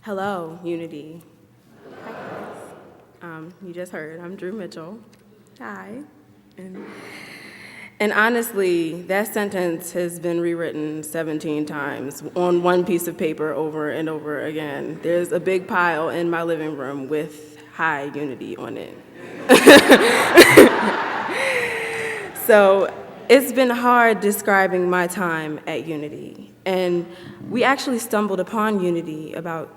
Hello, Unity. Hi, guys. You just heard, I'm Drew Mitchell. Hi. And, and honestly, that sentence has been rewritten 17 times on one piece of paper over and over again. There's a big pile in my living room with Hi, Unity on it. So it's been hard describing my time at Unity. And we actually stumbled upon Unity about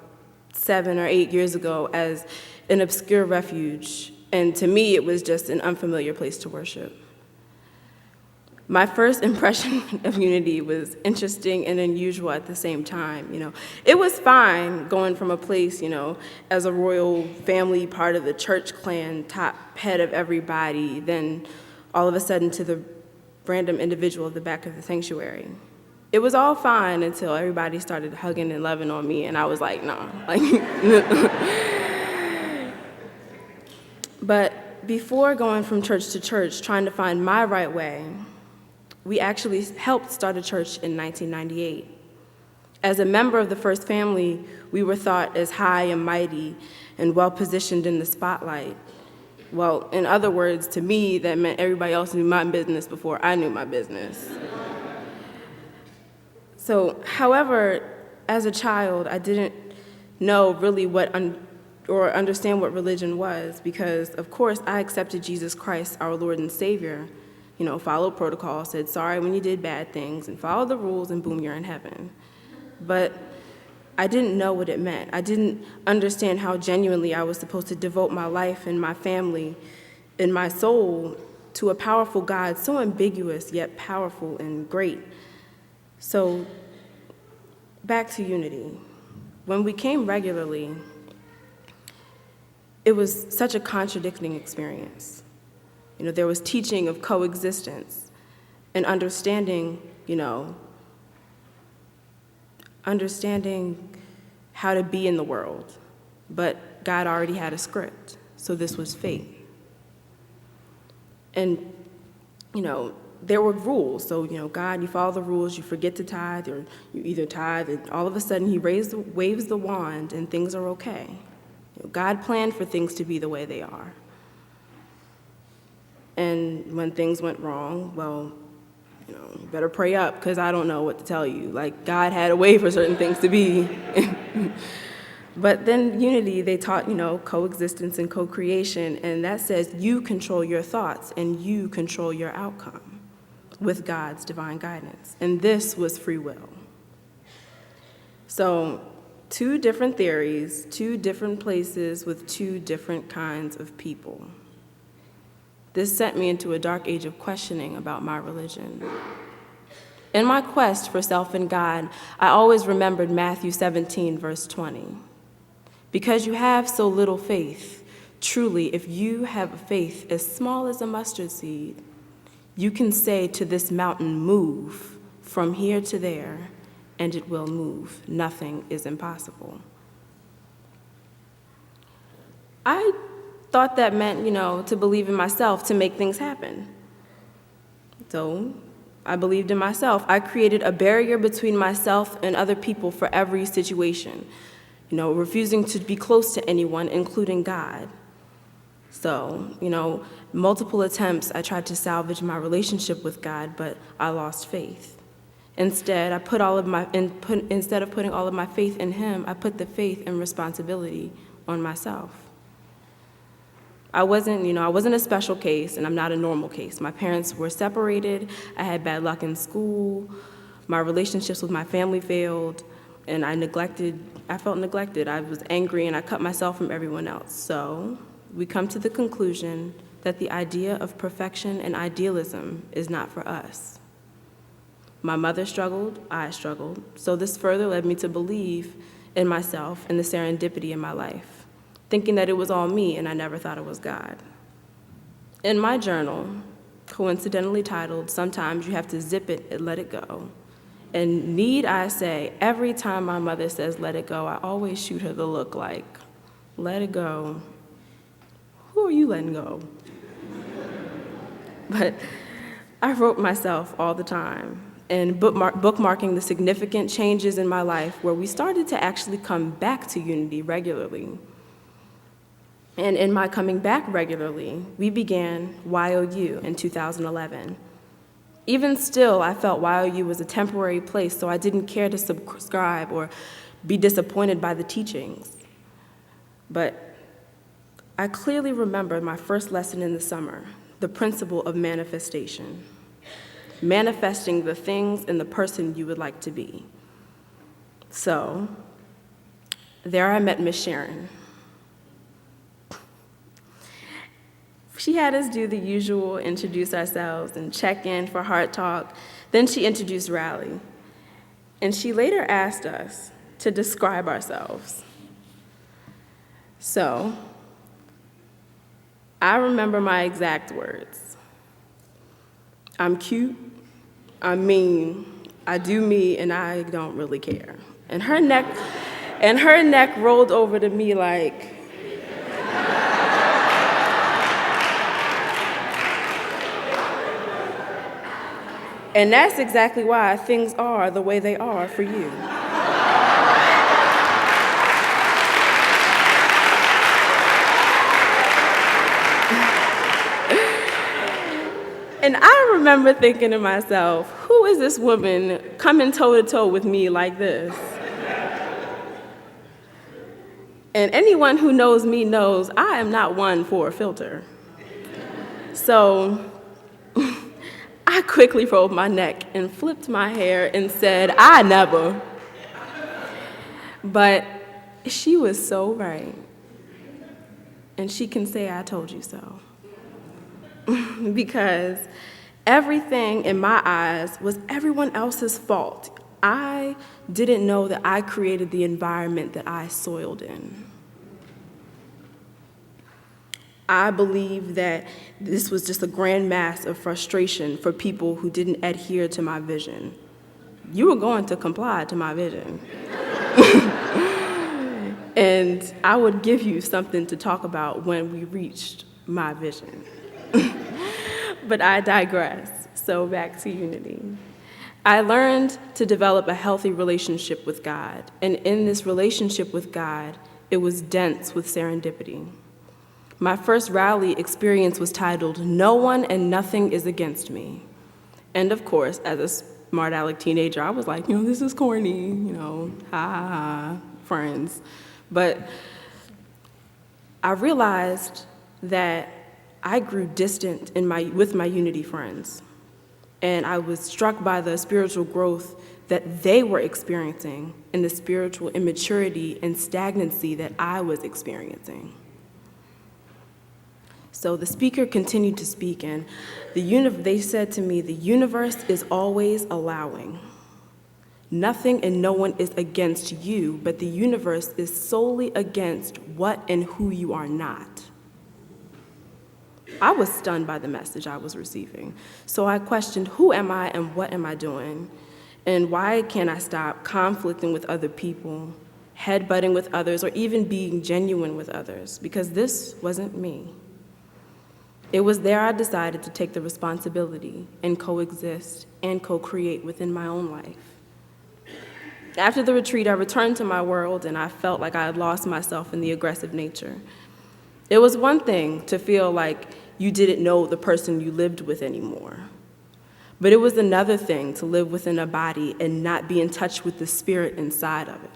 7 or 8 years ago as an obscure refuge. And to me, it was just an unfamiliar place to worship. My first impression of Unity was interesting and unusual at the same time. It was fine going from a place, as a royal family, part of the church clan, top head of everybody, then all of a sudden to the random individual at the back of the sanctuary. It was all fine until everybody started hugging and loving on me, and I was like, nah. But before going from church to church, trying to find my right way, we actually helped start a church in 1998. As a member of the first family, we were thought as high and mighty and well-positioned in the spotlight. Well, in other words, to me, that meant everybody else knew my business before I knew my business. So, however, as a child, I didn't know really or understand what religion was because, of course, I accepted Jesus Christ, our Lord and Savior, followed protocol, said sorry when you did bad things, and followed the rules, and boom, you're in heaven. But I didn't know what it meant. I didn't understand how genuinely I was supposed to devote my life and my family and my soul to a powerful God, so ambiguous yet powerful and great. So, back to Unity. When we came regularly, it was such a contradicting experience. There was teaching of coexistence and understanding how to be in the world. But God already had a script, so this was fate. And, there were rules. So, God, you follow the rules, you forget to tithe, or you either tithe, and all of a sudden he waves the wand and things are okay. God planned for things to be the way they are. And when things went wrong, well, you better pray up, because I don't know what to tell you. God had a way for certain things to be. But then Unity, they taught, coexistence and co-creation, and that says you control your thoughts and you control your outcome with God's divine guidance. And this was free will. So, 2 different theories, 2 different places with 2 different kinds of people. This sent me into a dark age of questioning about my religion. In my quest for self and God, I always remembered Matthew 17, verse 20. Because you have so little faith, truly, if you have a faith as small as a mustard seed, you can say to this mountain, move from here to there, and it will move. Nothing is impossible. I thought that meant, to believe in myself to make things happen. So I believed in myself. I created a barrier between myself and other people for every situation, refusing to be close to anyone, including God. So, multiple attempts, I tried to salvage my relationship with God, but I lost faith. Instead, instead of putting all of my faith in Him, I put the faith and responsibility on myself. I wasn't a special case, and I'm not a normal case. My parents were separated, I had bad luck in school, my relationships with my family failed, and I felt neglected. I was angry, and I cut myself from everyone else. So we come to the conclusion that the idea of perfection and idealism is not for us. My mother struggled, I struggled, so this further led me to believe in myself and the serendipity in my life, thinking that it was all me and I never thought it was God. In my journal, coincidentally titled, Sometimes You Have to Zip It and Let It Go, and need I say, every time my mother says let it go, I always shoot her the look like, let it go. Who are you letting go? But I wrote myself all the time and bookmarking the significant changes in my life where we started to actually come back to unity regularly. And in my coming back regularly, we began Y.O.U. in 2011. Even still, I felt Y.O.U. was a temporary place, so I didn't care to subscribe or be disappointed by the teachings. But I clearly remember my first lesson in the summer, the principle of manifestation. Manifesting the things and the person you would like to be. So, there I met Miss Sharon. She had us do the usual, introduce ourselves and check in for heart talk. Then she introduced Rally. And she later asked us to describe ourselves. So, I remember my exact words. I'm cute, I'm mean, I do me, and I don't really care. And her neck rolled over to me like, and that's exactly why things are the way they are for you. And I remember thinking to myself, who is this woman coming toe-to-toe with me like this? And anyone who knows me knows I am not one for a filter. So I quickly rolled my neck and flipped my hair and said, I never. But she was so right. And she can say, I told you so. Because everything in my eyes was everyone else's fault. I didn't know that I created the environment that I soiled in. I believed that this was just a grand mass of frustration for people who didn't adhere to my vision. You were going to comply to my vision. And I would give you something to talk about when we reached my vision. But I digress, so back to unity. I learned to develop a healthy relationship with God, and in this relationship with God, it was dense with serendipity. My first rally experience was titled, No One and Nothing is Against Me. And of course, as a smart aleck teenager, I was like, this is corny, ha ha ha, friends. But I realized that I grew distant with my unity friends, and I was struck by the spiritual growth that they were experiencing and the spiritual immaturity and stagnancy that I was experiencing. So the speaker continued to speak, and they said to me, the universe is always allowing. Nothing and no one is against you, but the universe is solely against what and who you are not. I was stunned by the message I was receiving. So I questioned, who am I and what am I doing? And why can't I stop conflicting with other people, headbutting with others, or even being genuine with others? Because this wasn't me. It was there I decided to take the responsibility and coexist and co-create within my own life. After the retreat, I returned to my world, and I felt like I had lost myself in the aggressive nature. It was one thing to feel like you didn't know the person you lived with anymore. But it was another thing to live within a body and not be in touch with the spirit inside of it.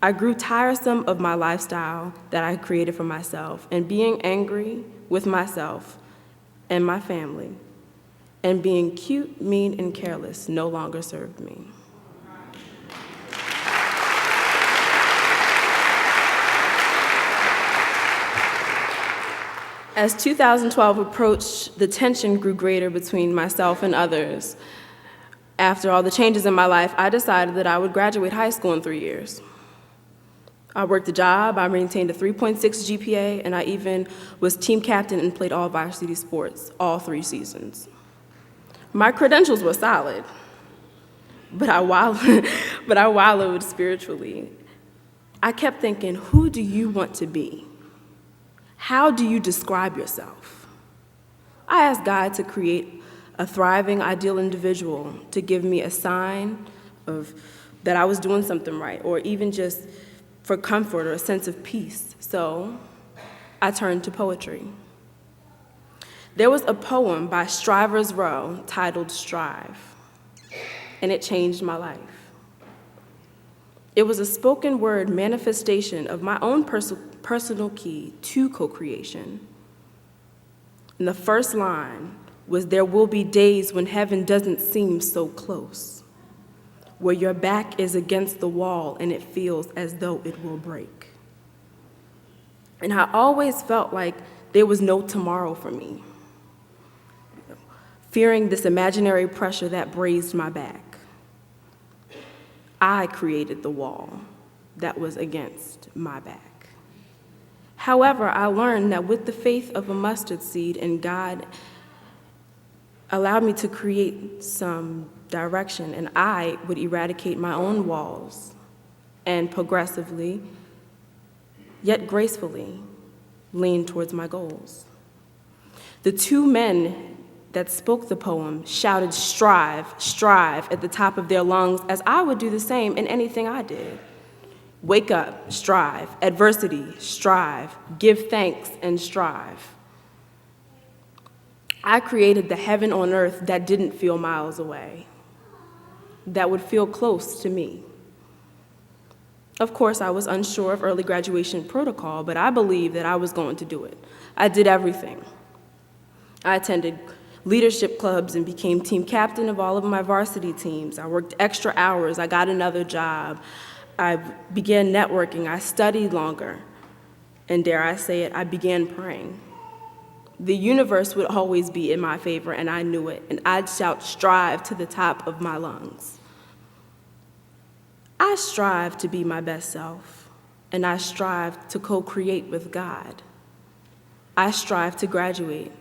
I grew tiresome of my lifestyle that I created for myself, and being angry with myself and my family, and being cute, mean, and careless no longer served me. As 2012 approached, the tension grew greater between myself and others. After all the changes in my life, I decided that I would graduate high school in 3 years. I worked a job, I maintained a 3.6 GPA, and I even was team captain and played all varsity sports, all 3 seasons. My credentials were solid, but I wallowed spiritually. I kept thinking, who do you want to be? How do you describe yourself? I asked God to create a thriving, ideal individual, to give me a sign of that I was doing something right, or even just for comfort or a sense of peace. So I turned to poetry. There was a poem by Strivers Row titled Strive, and it changed my life. It was a spoken word manifestation of my own personal key to co-creation. And the first line was, "There will be days when heaven doesn't seem so close, where your back is against the wall and it feels as though it will break." And I always felt like there was no tomorrow for me, fearing this imaginary pressure that brazed my back. I created the wall that was against my back. However, I learned that with the faith of a mustard seed, and God allowed me to create some direction, and I would eradicate my own walls and progressively, yet gracefully, lean towards my goals. The two men that spoke the poem shouted "strive, strive" at the top of their lungs, as I would do the same in anything I did. Wake up, strive. Adversity, strive. Give thanks and strive. I created the heaven on earth that didn't feel miles away, that would feel close to me. Of course, I was unsure of early graduation protocol, but I believed that I was going to do it. I did everything. I attended leadership clubs and became team captain of all of my varsity teams. I worked extra hours. I got another job. I began networking. I studied longer. And dare I say it, I began praying. The universe would always be in my favor, and I knew it. And I'd shout "strive" to the top of my lungs. I strive to be my best self, and I strive to co-create with God. I strive to graduate,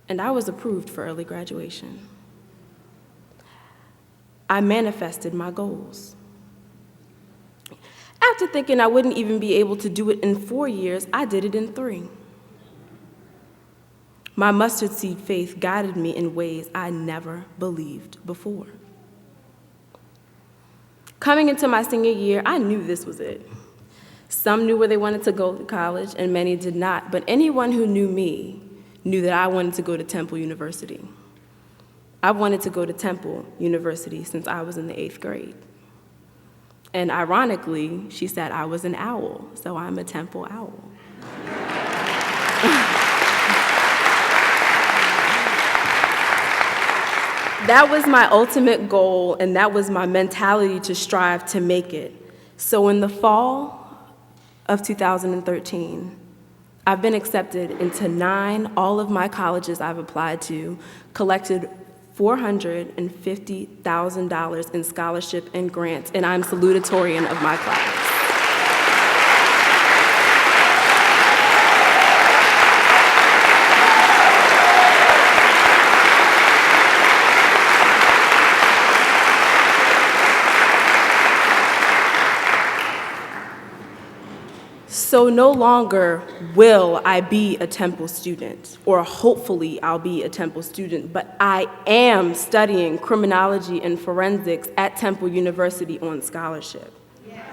and I was approved for early graduation. I manifested my goals. After thinking I wouldn't even be able to do it in 4 years, I did it in 3. My mustard seed faith guided me in ways I never believed before. Coming into my senior year, I knew this was it. Some knew where they wanted to go to college, and many did not, but anyone who knew me knew that I wanted to go to Temple University. I've wanted to go to Temple University since I was in the 8th grade. And ironically, she said I was an owl, so I'm a Temple owl. That was my ultimate goal, and that was my mentality to strive to make it. So in the fall of 2013, I've been accepted into 9 all of my colleges I've applied to, collected $450,000 in scholarship and grants, and I'm salutatorian of my class. So no longer will I be a Temple student, or hopefully I'll be a Temple student, but I am studying criminology and forensics at Temple University on scholarship. Yes.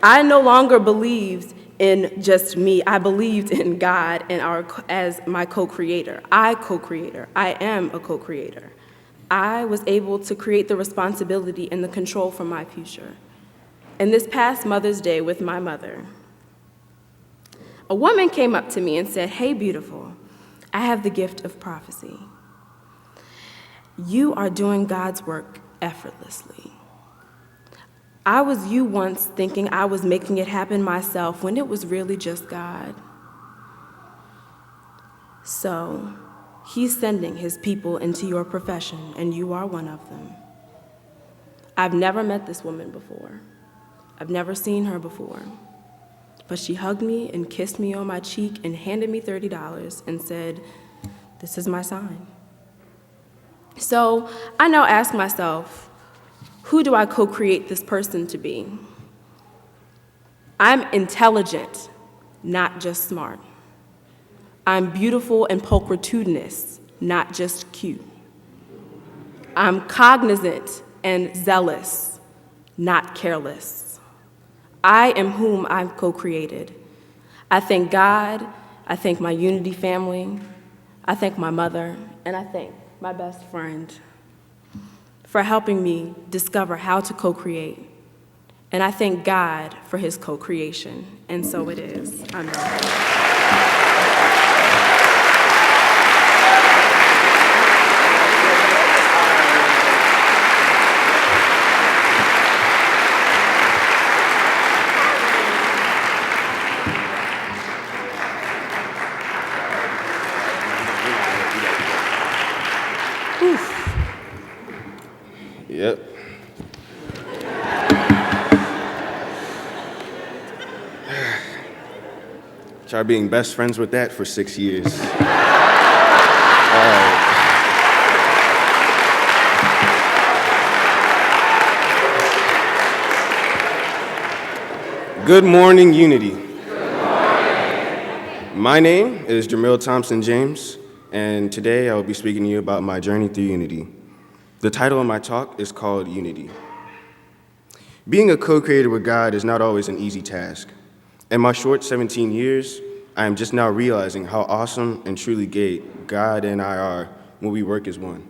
I no longer believed in just me. I believed in God and as my co-creator. I am a co-creator. I was able to create the responsibility and the control for my future. And this past Mother's Day with my mother, a woman came up to me and said, "Hey, beautiful, I have the gift of prophecy. You are doing God's work effortlessly. I was you once thinking I was making it happen myself when it was really just God. So he's sending his people into your profession, and you are one of them." I've never met this woman before. I've never seen her before. But she hugged me and kissed me on my cheek and handed me $30 and said, "This is my sign." So I now ask myself, who do I co-create this person to be? I'm intelligent, not just smart. I'm beautiful and pulchritudinous, not just cute. I'm cognizant and zealous, not careless. I am whom I've co-created. I thank God, I thank my Unity family, I thank my mother, and I thank my best friend for helping me discover how to co-create. And I thank God for his co-creation, and so it is. Amen. Yep. Try being best friends with that for 6 years. Good morning, Unity. My name is Jamil Thompson James, and today I will be speaking to you about my journey through Unity. The title of my talk is called Unity. Being a co-creator with God is not always an easy task. In my short 17 years, I am just now realizing how awesome and truly great God and I are when we work as one.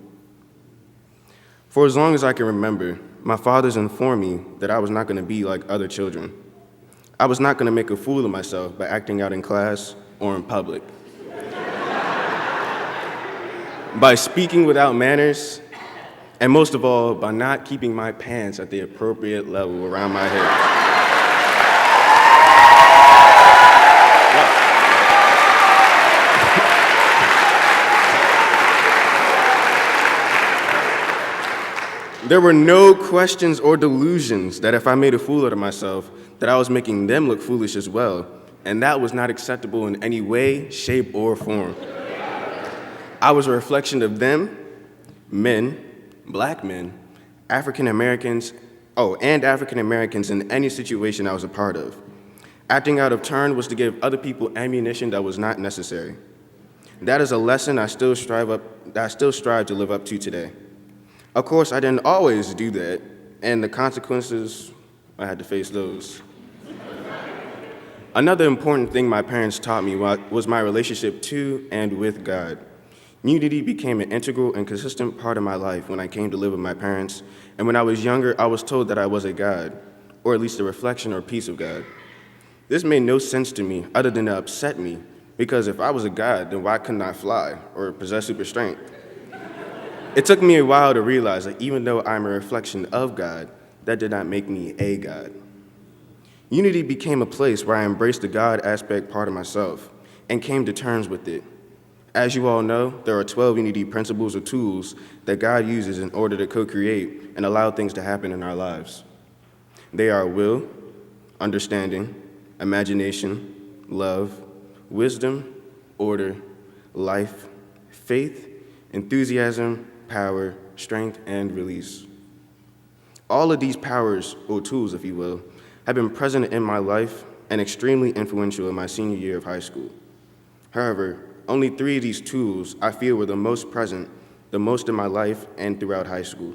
For as long as I can remember, my fathers informed me that I was not going to be like other children. I was not going to make a fool of myself by acting out in class or in public, by speaking without manners, and most of all, by not keeping my pants at the appropriate level around my head. There were no questions or delusions that if I made a fool out of myself, that I was making them look foolish as well, and that was not acceptable in any way, shape, or form. I was a reflection of them, men, black men, African Americans, and African Americans in any situation I was a part of. Acting out of turn was to give other people ammunition that was not necessary. That is a lesson I still strive to live up to today. Of course, I didn't always do that, and the consequences, I had to face those. Another important thing my parents taught me was my relationship to and with God. Unity became an integral and consistent part of my life when I came to live with my parents, and when I was younger, I was told that I was a God, or at least a reflection or piece of God. This made no sense to me other than to upset me, because if I was a God, then why couldn't I fly or possess super strength? It took me a while to realize that even though I'm a reflection of God, that did not make me a God. Unity became a place where I embraced the God aspect part of myself and came to terms with it. As you all know, there are 12 Unity principles or tools that God uses in order to co-create and allow things to happen in our lives. They are will, understanding, imagination, love, wisdom, order, life, faith, enthusiasm, power, strength, and release. All of these powers, or tools if you will, have been present in my life and extremely influential in my senior year of high school. However, only 3 of these tools I feel were the most present, the most in my life and throughout high school.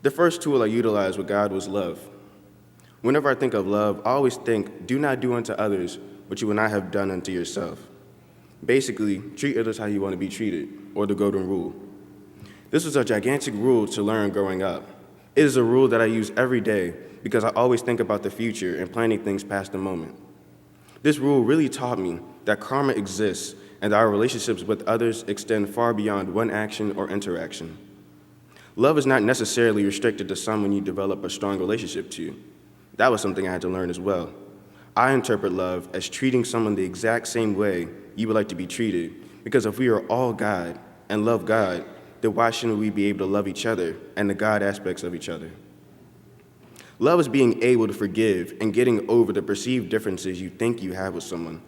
The first tool I utilized with God was love. Whenever I think of love, I always think, do not do unto others what you would not have done unto yourself. Basically, treat others how you want to be treated, or the golden rule. This was a gigantic rule to learn growing up. It is a rule that I use every day because I always think about the future and planning things past the moment. This rule really taught me that karma exists and that our relationships with others extend far beyond one action or interaction. Love is not necessarily restricted to someone you develop a strong relationship to. That was something I had to learn as well. I interpret love as treating someone the exact same way you would like to be treated, because if we are all God and love God, then why shouldn't we be able to love each other and the God aspects of each other? Love is being able to forgive and getting over the perceived differences you think you have with someone.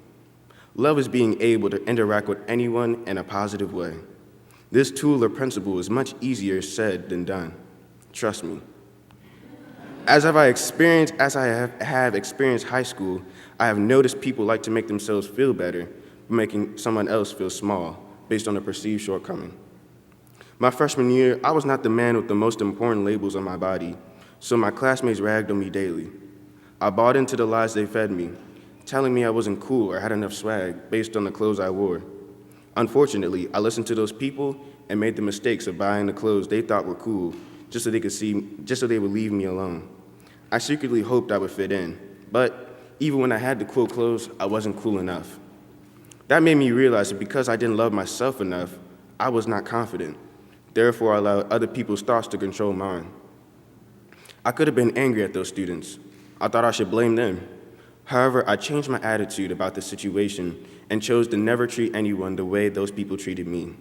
Love is being able to interact with anyone in a positive way. This tool or principle is much easier said than done. Trust me. As I have experienced high school, I have noticed people like to make themselves feel better by making someone else feel small, based on a perceived shortcoming. My freshman year, I was not the man with the most important labels on my body, so my classmates ragged on me daily. I bought into the lies they fed me, telling me I wasn't cool or had enough swag based on the clothes I wore. Unfortunately, I listened to those people and made the mistakes of buying the clothes they thought were cool just so they would leave me alone. I secretly hoped I would fit in, but even when I had the cool clothes, I wasn't cool enough. That made me realize that because I didn't love myself enough, I was not confident. Therefore, I allowed other people's thoughts to control mine. I could have been angry at those students. I thought I should blame them. However, I changed my attitude about the situation and chose to never treat anyone the way those people treated me.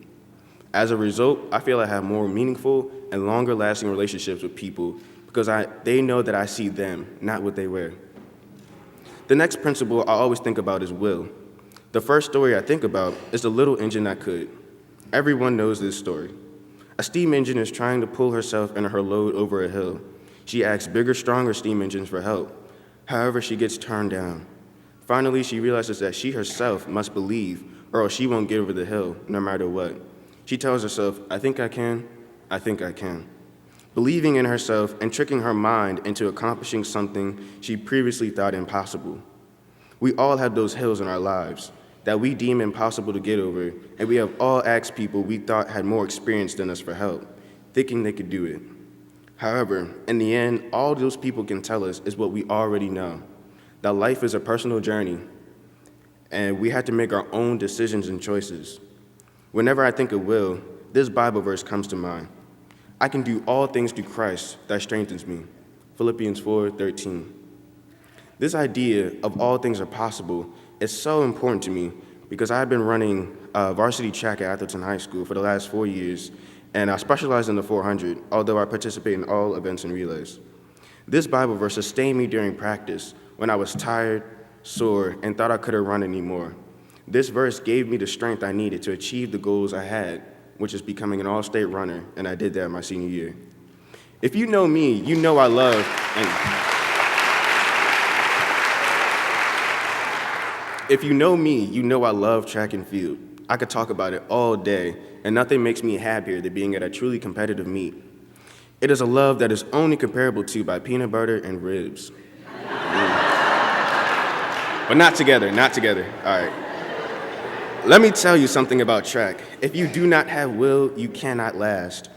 As a result, I feel I have more meaningful and longer-lasting relationships with people because they know that I see them, not what they wear. The next principle I always think about is will. The first story I think about is the little engine that could. Everyone knows this story. A steam engine is trying to pull herself and her load over a hill. She asks bigger, stronger steam engines for help. However, she gets turned down. Finally, she realizes that she herself must believe, or else she won't get over the hill, no matter what. She tells herself, I think I can, I think I can. Believing in herself and tricking her mind into accomplishing something she previously thought impossible. We all have those hills in our lives that we deem impossible to get over, and we have all asked people we thought had more experience than us for help, thinking they could do it. However, in the end, all those people can tell us is what we already know, that life is a personal journey, and we have to make our own decisions and choices. Whenever I think of will, this Bible verse comes to mind. I can do all things through Christ that strengthens me. Philippians 4:13. This idea of all things are possible is so important to me because I've been running varsity track at Atherton High School for the last 4 years, and I specialize in the 400, although I participate in all events and relays. This Bible verse sustained me during practice when I was tired, sore, and thought I couldn't run anymore. This verse gave me the strength I needed to achieve the goals I had, which is becoming an all-state runner, and I did that my senior year. If you know me, you know I love track and field. I could talk about it all day, and nothing makes me happier than being at a truly competitive meet. It is a love that is only comparable to by peanut butter and ribs. But not together. All right. Let me tell you something about track. If you do not have will, you cannot last.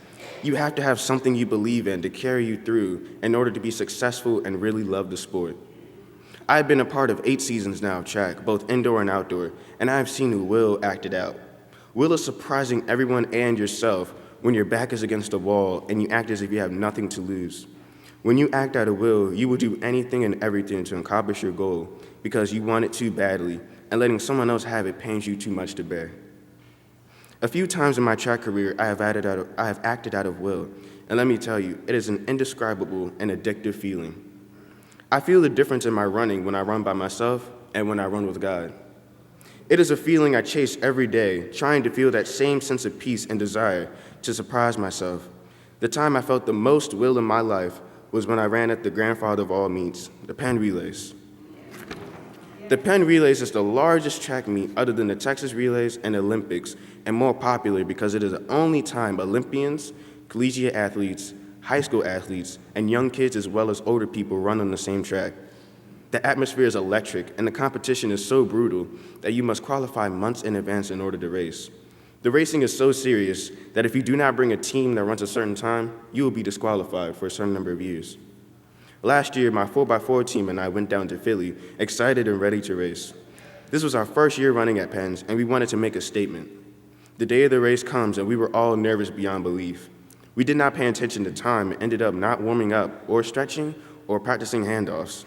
You have to have something you believe in to carry you through in order to be successful and really love the sport. I've been a part of 8 seasons now of track, both indoor and outdoor, and I've seen the will acted out. Will is surprising everyone and yourself when your back is against a wall and you act as if you have nothing to lose. When you act out of will, you will do anything and everything to accomplish your goal because you want it too badly, and letting someone else have it pains you too much to bear. A few times in my track career, I have acted out of will, and let me tell you, it is an indescribable and addictive feeling. I feel the difference in my running when I run by myself and when I run with God. It is a feeling I chase every day, trying to feel that same sense of peace and desire to surprise myself. The time I felt the most will in my life was when I ran at the grandfather of all meets, the Penn Relays. The Penn Relays is the largest track meet other than the Texas Relays and Olympics, and more popular because it is the only time Olympians, collegiate athletes, high school athletes, and young kids as well as older people run on the same track. The atmosphere is electric, and the competition is so brutal that you must qualify months in advance in order to race. The racing is so serious that if you do not bring a team that runs a certain time, you will be disqualified for a certain number of years. Last year, my 4x4 team and I went down to Philly, excited and ready to race. This was our first year running at Penn's, and we wanted to make a statement. The day of the race comes, and we were all nervous beyond belief. We did not pay attention to time and ended up not warming up or stretching or practicing handoffs.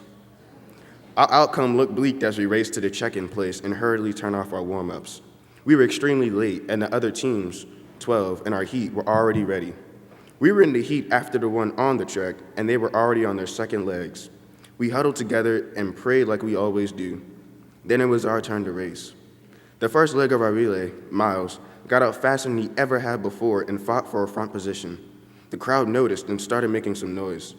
Our outcome looked bleak as we raced to the check-in place and hurriedly turned off our warm-ups. We were extremely late, and the other teams, 12, in our heat were already ready. We were in the heat after the one on the track, and they were already on their second legs. We huddled together and prayed like we always do. Then it was our turn to race. The first leg of our relay, Miles, got out faster than he ever had before and fought for a front position. The crowd noticed and started making some noise.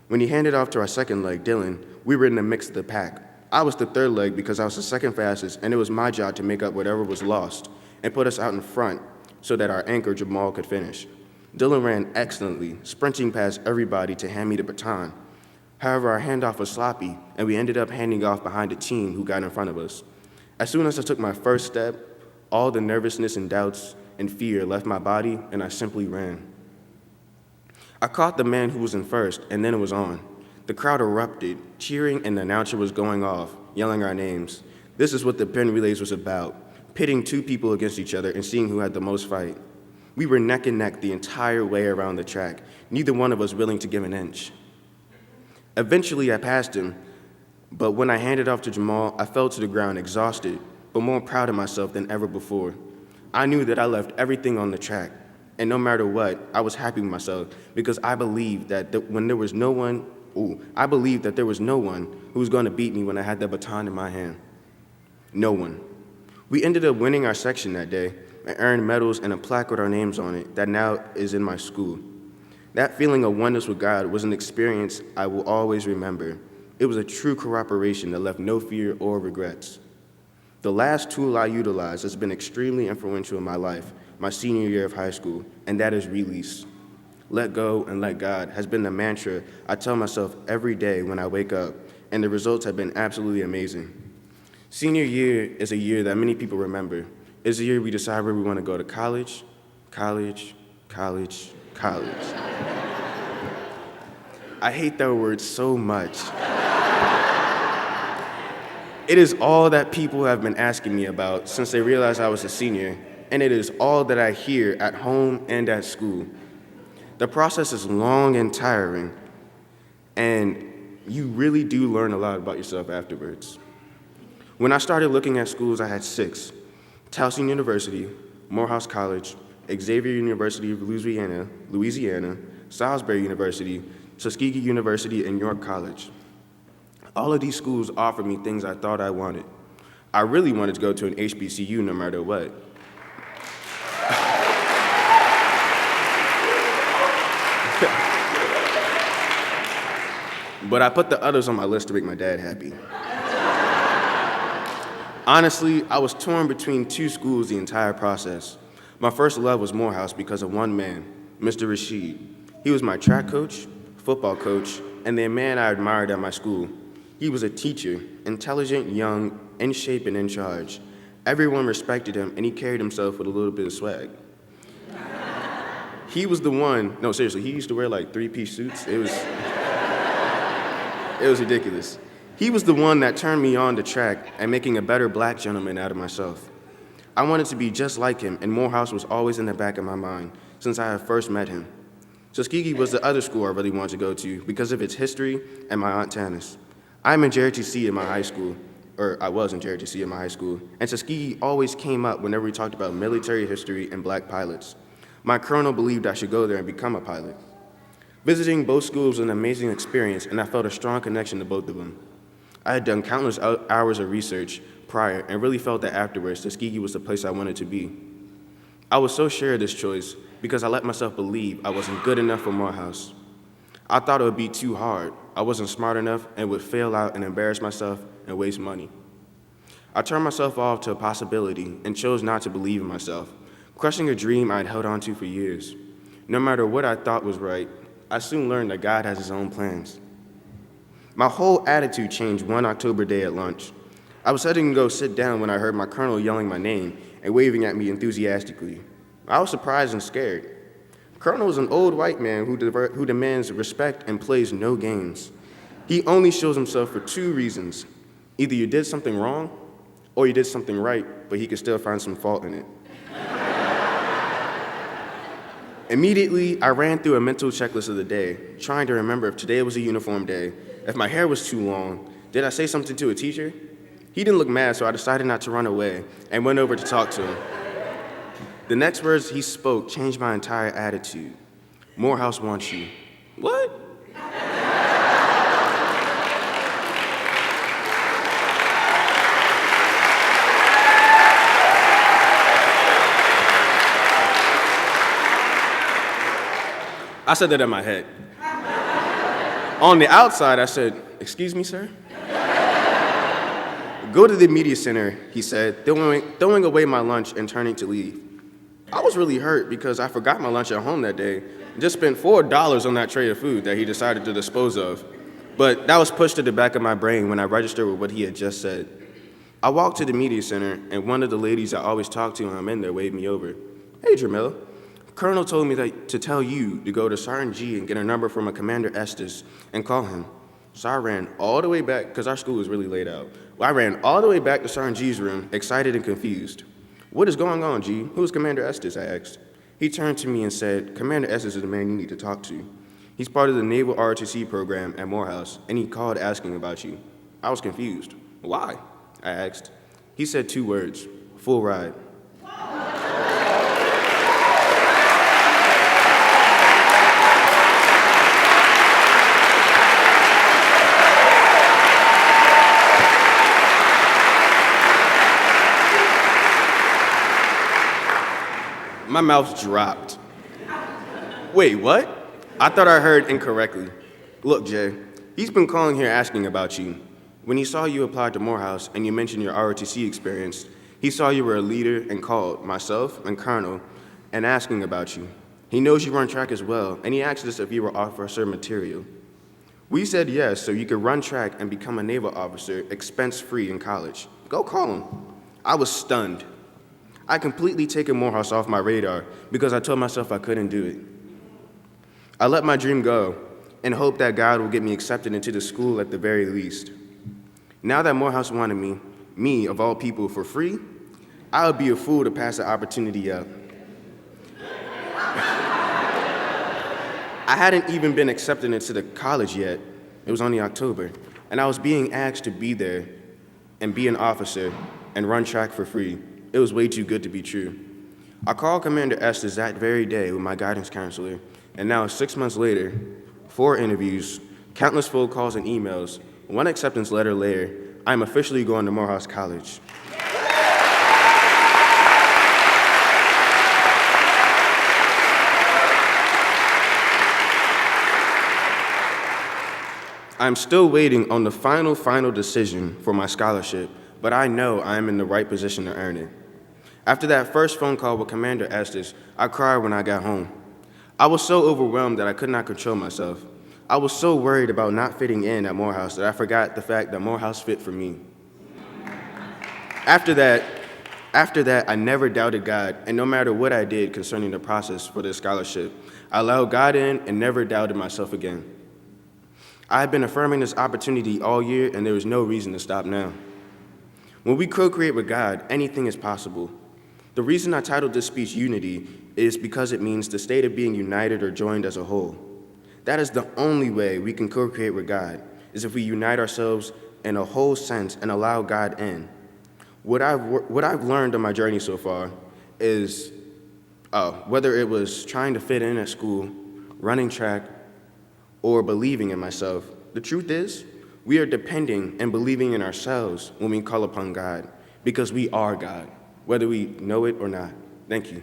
When he handed off to our second leg, Dylan, we were in the mix of the pack. I was the third leg because I was the second fastest, and it was my job to make up whatever was lost. and put us out in front so that our anchor Jamal could finish. Dylan ran excellently, sprinting past everybody to hand me the baton. However, our handoff was sloppy, and we ended up handing off behind the team who got in front of us. As soon as I took my first step, all the nervousness and doubts and fear left my body, and I simply ran. I caught the man who was in first, and then it was on. The crowd erupted, cheering, and the announcer was going off, yelling our names. This is what the pen relays was about, pitting two people against each other and seeing who had the most fight. We were neck and neck the entire way around the track, neither one of us willing to give an inch. Eventually, I passed him, but when I handed off to Jamal, I fell to the ground exhausted, but more proud of myself than ever before. I knew that I left everything on the track, and no matter what, I was happy with myself because I believed that there was no one who was going to beat me when I had the baton in my hand. No one. We ended up winning our section that day and earned medals and a plaque with our names on it that now is in my school. That feeling of oneness with God was an experience I will always remember. It was a true cooperation that left no fear or regrets. The last tool I utilized has been extremely influential in my life, my senior year of high school, and that is release. Let go and let God has been the mantra I tell myself every day when I wake up, and the results have been absolutely amazing. Senior year is a year that many people remember. It's a year we decide where we want to go to college, college, college, college. I hate that word so much. It is all that people have been asking me about since they realized I was a senior, and it is all that I hear at home and at school. The process is long and tiring, and you really do learn a lot about yourself afterwards. When I started looking at schools, I had 6: Towson University, Morehouse College, Xavier University of Louisiana, Salisbury University, Tuskegee University, and York College. All of these schools offered me things I thought I wanted. I really wanted to go to an HBCU no matter what. But I put the others on my list to make my dad happy. Honestly, I was torn between 2 schools the entire process. My first love was Morehouse because of one man, Mr. Rashid. He was my track coach, football coach, and the man I admired at my school. He was a teacher, intelligent, young, in shape, and in charge. Everyone respected him, and he carried himself with a little bit of swag. He was the one, no, seriously, he used to wear like 3-piece suits. It was ridiculous. He was the one that turned me on to track and making a better black gentleman out of myself. I wanted to be just like him, and Morehouse was always in the back of my mind since I had first met him. Tuskegee was the other school I really wanted to go to because of its history and my Aunt Tanis. I'm in JRTC in my high school, or I was in JRTC in my high school, and Tuskegee always came up whenever we talked about military history and black pilots. My colonel believed I should go there and become a pilot. Visiting both schools was an amazing experience, and I felt a strong connection to both of them. I had done countless hours of research prior and really felt that afterwards, Tuskegee was the place I wanted to be. I was so sure of this choice because I let myself believe I wasn't good enough for Morehouse. I thought it would be too hard. I wasn't smart enough and would fail out and embarrass myself and waste money. I turned myself off to a possibility and chose not to believe in myself, crushing a dream I'd held on to for years. No matter what I thought was right, I soon learned that God has his own plans. My whole attitude changed one October day at lunch. I was heading to go sit down when I heard my colonel yelling my name and waving at me enthusiastically. I was surprised and scared. Colonel is an old white man who demands respect and plays no games. He only shows himself for 2 reasons. Either you did something wrong, or you did something right, but he can still find some fault in it. Immediately, I ran through a mental checklist of the day, trying to remember if today was a uniform day, if my hair was too long, did I say something to a teacher? He didn't look mad, so I decided not to run away and went over to talk to him. The next words he spoke changed my entire attitude. Morehouse wants you. What? I said that in my head. On the outside, I said, "Excuse me, sir?" Go to the media center, he said, throwing away my lunch and turning to leave. I was really hurt because I forgot my lunch at home that day and just spent $4 on that tray of food that he decided to dispose of. But that was pushed to the back of my brain when I registered with what he had just said. I walked to the media center, and one of the ladies I always talk to when I'm in there waved me over. Hey, Jamila. Colonel told me to tell you to go to Sergeant G and get a number from a Commander Estes and call him. So I ran all the way back, because our school was really laid out. Well, I ran all the way back to Sergeant G's room, excited and confused. What is going on, G? Who's Commander Estes? I asked. He turned to me and said, Commander Estes is the man you need to talk to. He's part of the Naval ROTC program at Morehouse, and he called asking about you. I was confused. Why? I asked. He said 2 words, full ride. My mouth dropped. Wait, what? I thought I heard incorrectly. Look, Jay, he's been calling here asking about you. When he saw you apply to Morehouse and you mentioned your ROTC experience, he saw you were a leader and called myself and Colonel and asking about you. He knows you run track as well, and he asked us if you were officer material. We said yes, so you could run track and become a naval officer expense-free in college. Go call him. I was stunned. I completely taken Morehouse off my radar because I told myself I couldn't do it. I let my dream go and hoped that God would get me accepted into the school at the very least. Now that Morehouse wanted me of all people, for free, I would be a fool to pass the opportunity up. I hadn't even been accepted into the college yet. It was only October, and I was being asked to be there and be an officer and run track for free. It was way too good to be true. I called Commander Estes that very day with my guidance counselor, and now 6 months later, 4 interviews, countless phone calls and emails, 1 acceptance letter later, I am officially going to Morehouse College. I'm still waiting on the final decision for my scholarship, but I know I am in the right position to earn it. After that first phone call with Commander Estes, I cried when I got home. I was so overwhelmed that I could not control myself. I was so worried about not fitting in at Morehouse that I forgot the fact that Morehouse fit for me. After that, I never doubted God, and no matter what I did concerning the process for this scholarship, I allowed God in and never doubted myself again. I have been affirming this opportunity all year, and there is no reason to stop now. When we co-create with God, anything is possible. The reason I titled this speech Unity is because it means the state of being united or joined as a whole. That is the only way we can co-create with God, is if we unite ourselves in a whole sense and allow God in. What I've learned on my journey so far is whether it was trying to fit in at school, running track, or believing in myself, the truth is, we are depending and believing in ourselves when we call upon God, because we are God, whether we know it or not. Thank you.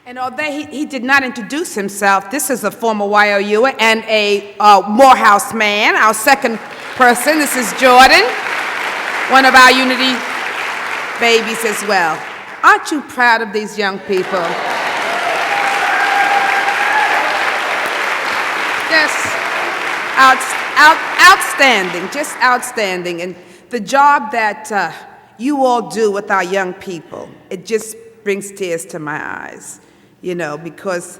And although he did not introduce himself, this is a former Y.O.U. and a Morehouse man, our second person. This is Jordan, one of our Unity babies as well. Aren't you proud of these young people? Just outstanding, just outstanding. And the job that you all do with our young people, it just brings tears to my eyes. You know, because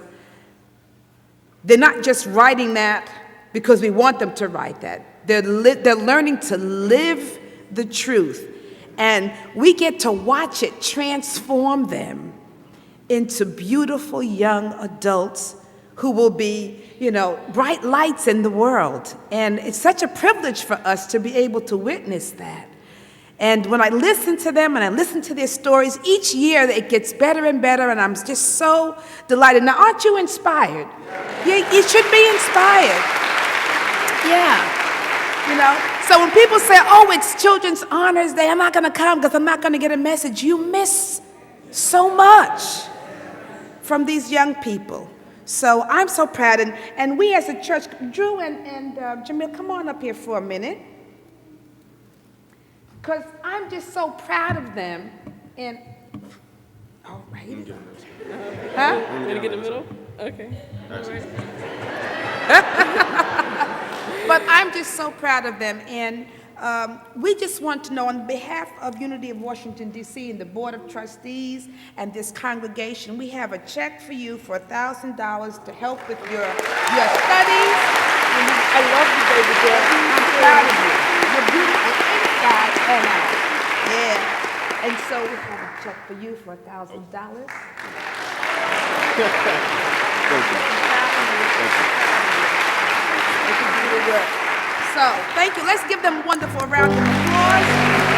they're not just writing that because we want them to write that. They're learning to live the truth. And we get to watch it transform them into beautiful young adults who will be, you know, bright lights in the world. And it's such a privilege for us to be able to witness that. And when I listen to them and I listen to their stories, each year it gets better and better, and I'm just so delighted. Now, aren't you inspired? You should be inspired. Yeah. You know? So when people say, oh, it's Children's Honors Day, I'm not going to come because I'm not going to get a message, you miss so much from these young people. So I'm so proud. And we as a church, Drew and Jamil, come on up here for a minute. Because I'm just so proud of them. And, all right. Huh? You gonna get in the middle? Okay. All right. But I'm just so proud of them, and we just want to know, on behalf of Unity of Washington, D.C., and the Board of Trustees and this congregation, we have a check for you for $1,000 to help with your studies. I love you, baby girl. I'm proud of you. You're beautiful inside and out. Yeah. And so we have a check for you for $1,000. So, thank you. Let's give them a wonderful round of applause.